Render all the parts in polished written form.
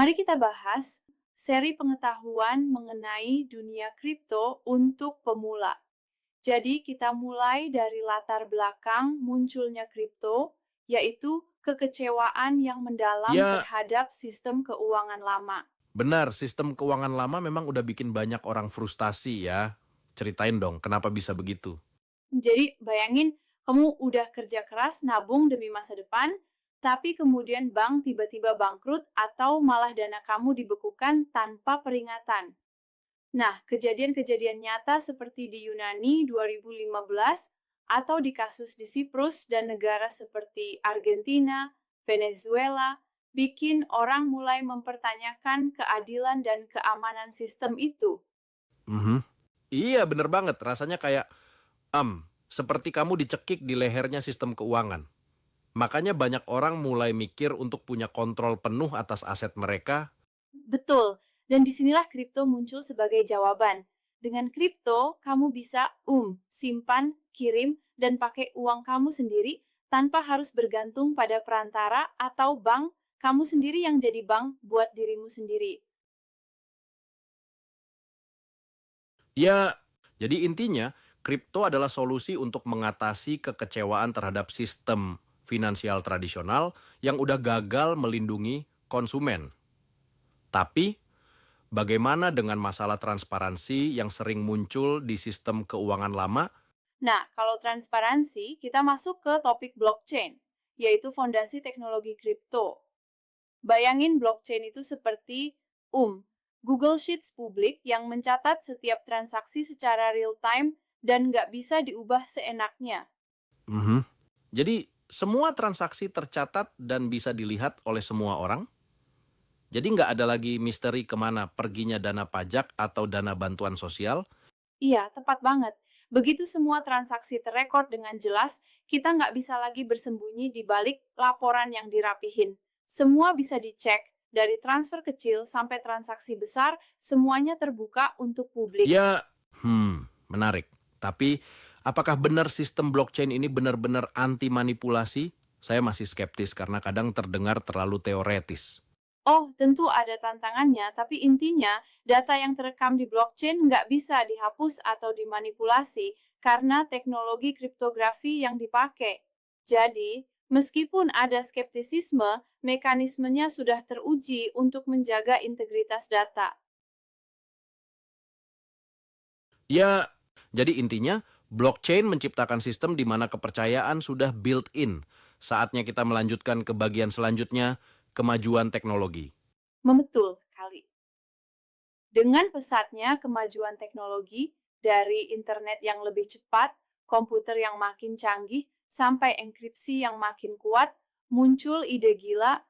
Mari kita bahas seri pengetahuan mengenai dunia kripto untuk pemula. Jadi kita mulai dari latar belakang munculnya kripto, yaitu kekecewaan yang mendalam Ya, terhadap sistem keuangan lama. benar, sistem keuangan lama memang udah bikin banyak orang frustasi ya. Ceritain dong, kenapa bisa begitu? Jadi bayangin kamu udah kerja keras nabung demi masa depan, tapi kemudian bank tiba-tiba bangkrut atau malah dana kamu dibekukan tanpa peringatan. Nah, kejadian-kejadian nyata seperti di Yunani 2015 atau di kasus di Siprus dan negara seperti Argentina, Venezuela, bikin orang mulai mempertanyakan keadilan dan keamanan sistem itu. Mhm. Iya, bener banget. Rasanya kayak, seperti kamu dicekik di lehernya sistem keuangan. Makanya banyak orang mulai mikir untuk punya kontrol penuh atas aset mereka. Betul, dan disinilah kripto muncul sebagai jawaban. Dengan kripto, kamu bisa simpan, kirim, dan pakai uang kamu sendiri tanpa harus bergantung pada perantara atau bank, kamu sendiri yang jadi bank buat dirimu sendiri. Ya, jadi intinya, kripto adalah solusi untuk mengatasi kekecewaan terhadap sistem finansial tradisional yang udah gagal melindungi konsumen. Tapi, bagaimana dengan masalah transparansi yang sering muncul di sistem keuangan lama? Nah, kalau transparansi, kita masuk ke topik blockchain, yaitu fondasi teknologi kripto. Bayangin blockchain itu seperti Google Sheets publik yang mencatat setiap transaksi secara real time dan nggak bisa diubah seenaknya. Mhm. Jadi, semua transaksi tercatat dan bisa dilihat oleh semua orang? Jadi nggak ada lagi misteri kemana perginya dana pajak atau dana bantuan sosial? Iya, tepat banget. Begitu semua transaksi terrekord dengan jelas, kita nggak bisa lagi bersembunyi di balik laporan yang dirapihin. Semua bisa dicek, dari transfer kecil sampai transaksi besar, semuanya terbuka untuk publik. Ya, menarik. Tapi, apakah benar sistem blockchain ini benar-benar anti manipulasi? Saya masih skeptis karena kadang terdengar terlalu teoretis. Oh, tentu ada tantangannya, tapi intinya data yang terekam di blockchain nggak bisa dihapus atau dimanipulasi karena teknologi kriptografi yang dipakai. Jadi, meskipun ada skeptisisme, mekanismenya sudah teruji untuk menjaga integritas data. Ya, jadi intinya blockchain menciptakan sistem di mana kepercayaan sudah built-in. Saatnya kita melanjutkan ke bagian selanjutnya, kemajuan teknologi. Betul sekali. Dengan pesatnya kemajuan teknologi, dari internet yang lebih cepat, komputer yang makin canggih, sampai enkripsi yang makin kuat, muncul ide gila,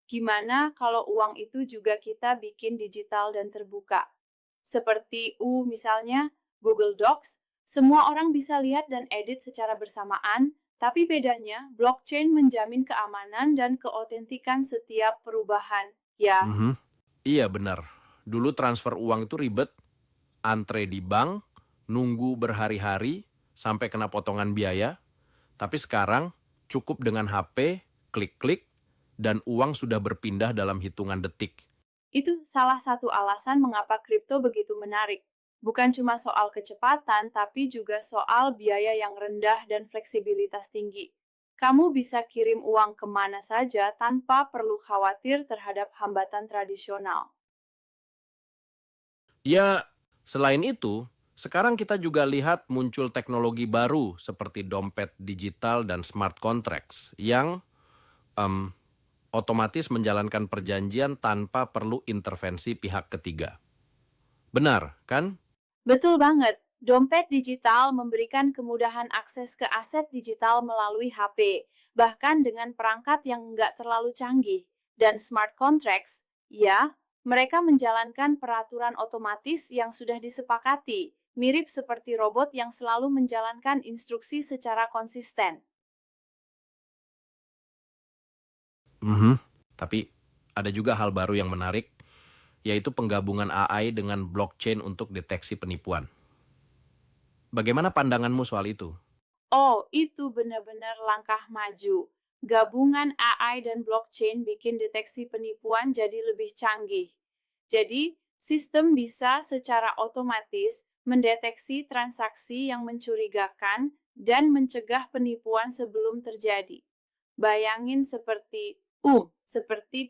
gimana kalau uang itu juga kita bikin digital dan terbuka? Seperti misalnya Google Docs, semua orang bisa lihat dan edit secara bersamaan, tapi bedanya blockchain menjamin keamanan dan keotentikan setiap perubahan. Ya, Mhm. Iya benar. Dulu transfer uang itu ribet, antre di bank, nunggu berhari-hari, sampai kena potongan biaya. Tapi sekarang cukup dengan HP, klik-klik, dan uang sudah berpindah dalam hitungan detik. itu salah satu alasan mengapa kripto begitu menarik. Bukan cuma soal kecepatan, tapi juga soal biaya yang rendah dan fleksibilitas tinggi. Kamu bisa kirim uang kemana saja tanpa perlu khawatir terhadap hambatan tradisional. Ya, selain itu, sekarang kita juga lihat muncul teknologi baru seperti dompet digital dan smart contracts yang em, otomatis menjalankan perjanjian tanpa perlu intervensi pihak ketiga. Benar, kan? Betul banget. Dompet digital memberikan kemudahan akses ke aset digital melalui HP, bahkan dengan perangkat yang nggak terlalu canggih. Dan smart contracts, ya, mereka menjalankan peraturan otomatis yang sudah disepakati, mirip seperti robot yang selalu menjalankan instruksi secara konsisten. Mhm. Tapi ada juga hal baru yang menarik, yaitu penggabungan AI dengan blockchain untuk deteksi penipuan. Bagaimana pandanganmu soal itu? Oh, itu benar-benar langkah maju. Gabungan AI dan blockchain bikin deteksi penipuan jadi lebih canggih. Jadi, sistem bisa secara otomatis mendeteksi transaksi yang mencurigakan dan mencegah penipuan sebelum terjadi. Bayangin seperti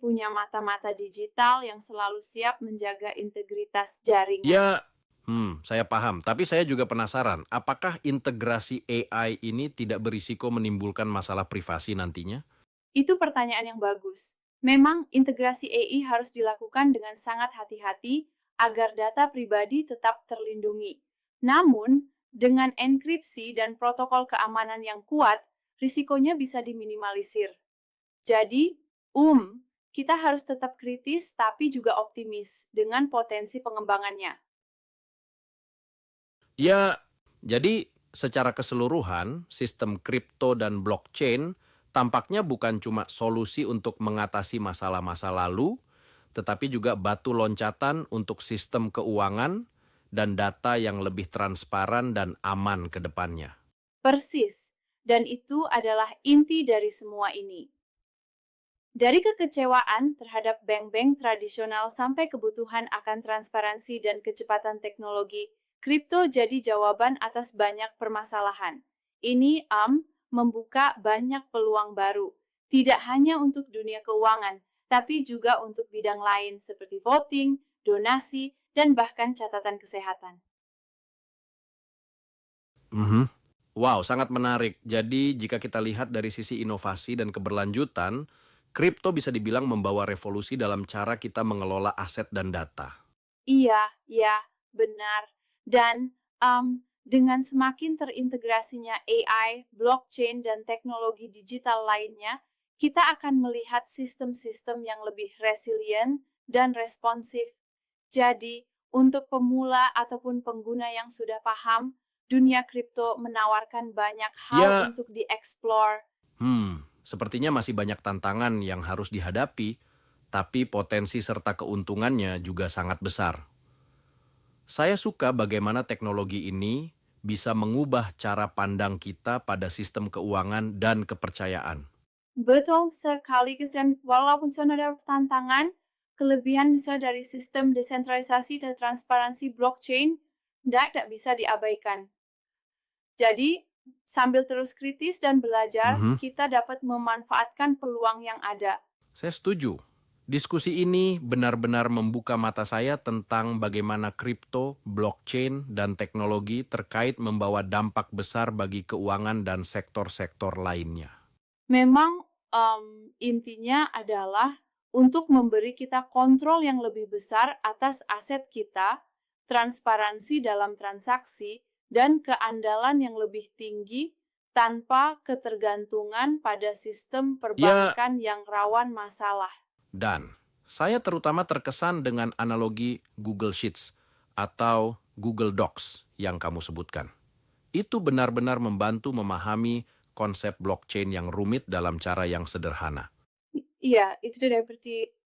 punya mata-mata digital yang selalu siap menjaga integritas jaringan. Ya, saya paham. Tapi saya juga penasaran, apakah integrasi AI ini tidak berisiko menimbulkan masalah privasi nantinya? Itu pertanyaan yang bagus. Memang integrasi AI harus dilakukan dengan sangat hati-hati agar data pribadi tetap terlindungi. Namun, dengan enkripsi dan protokol keamanan yang kuat, risikonya bisa diminimalisir. Jadi, kita harus tetap kritis tapi juga optimis dengan potensi pengembangannya. Ya, jadi secara keseluruhan, sistem kripto dan blockchain tampaknya bukan cuma solusi untuk mengatasi masalah-masa lalu, tetapi juga batu loncatan untuk sistem keuangan dan data yang lebih transparan dan aman ke depannya. Persis, dan itu adalah inti dari semua ini. Dari kekecewaan terhadap bank-bank tradisional sampai kebutuhan akan transparansi dan kecepatan teknologi, kripto jadi jawaban atas banyak permasalahan. Ini membuka banyak peluang baru, tidak hanya untuk dunia keuangan, tapi juga untuk bidang lain seperti voting, donasi, dan bahkan catatan kesehatan. Wow, sangat menarik. Jadi jika kita lihat dari sisi inovasi dan keberlanjutan, kripto bisa dibilang membawa revolusi dalam cara kita mengelola aset dan data. Iya, benar. Dan dengan semakin terintegrasinya AI, blockchain, dan teknologi digital lainnya, kita akan melihat sistem-sistem yang lebih resilient dan responsif. Jadi, untuk pemula ataupun pengguna yang sudah paham, dunia kripto menawarkan banyak hal untuk dieksplor. Sepertinya masih banyak tantangan yang harus dihadapi, tapi potensi serta keuntungannya juga sangat besar. Saya suka bagaimana teknologi ini bisa mengubah cara pandang kita pada sistem keuangan dan kepercayaan. Betul sekali, Christian. Walaupun sudah ada tantangan, kelebihan dari sistem desentralisasi dan transparansi blockchain tidak bisa diabaikan. Jadi, sambil terus kritis dan belajar, kita dapat memanfaatkan peluang yang ada. Saya setuju. Diskusi ini benar-benar membuka mata saya tentang bagaimana kripto, blockchain, dan teknologi terkait membawa dampak besar bagi keuangan dan sektor-sektor lainnya. Memang intinya adalah untuk memberi kita kontrol yang lebih besar atas aset kita, transparansi dalam transaksi, dan keandalan yang lebih tinggi tanpa ketergantungan pada sistem perbankan yang rawan masalah. Dan saya terutama terkesan dengan analogi Google Sheets atau Google Docs yang kamu sebutkan. Itu benar-benar membantu memahami konsep blockchain yang rumit dalam cara yang sederhana. Iya, itu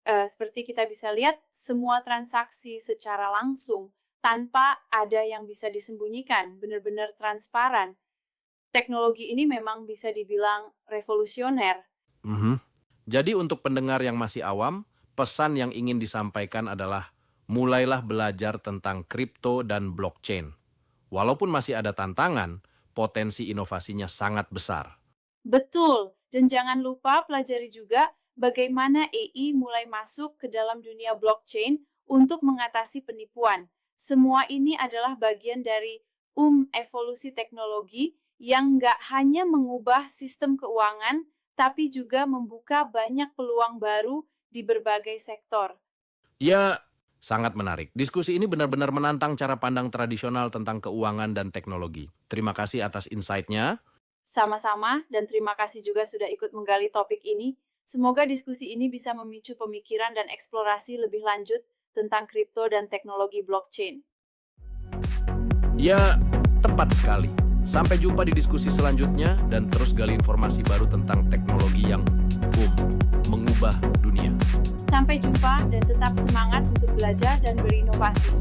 seperti kita bisa lihat semua transaksi secara langsung tanpa ada yang bisa disembunyikan, benar-benar transparan. Teknologi ini memang bisa dibilang revolusioner. Jadi untuk pendengar yang masih awam, pesan yang ingin disampaikan adalah mulailah belajar tentang kripto dan blockchain. Walaupun masih ada tantangan, potensi inovasinya sangat besar. Betul, dan jangan lupa pelajari juga bagaimana AI mulai masuk ke dalam dunia blockchain untuk mengatasi penipuan. Semua ini adalah bagian dari evolusi teknologi yang nggak hanya mengubah sistem keuangan, tapi juga membuka banyak peluang baru di berbagai sektor. Ya, sangat menarik. Diskusi ini benar-benar menantang cara pandang tradisional tentang keuangan dan teknologi. Terima kasih atas insight-nya. Sama-sama, dan terima kasih juga sudah ikut menggali topik ini. Semoga diskusi ini bisa memicu pemikiran dan eksplorasi lebih lanjut tentang kripto dan teknologi blockchain. Ya, tepat sekali. Sampai jumpa di diskusi selanjutnya dan terus gali informasi baru tentang teknologi yang mengubah dunia. Sampai jumpa dan tetap semangat untuk belajar dan berinovasi.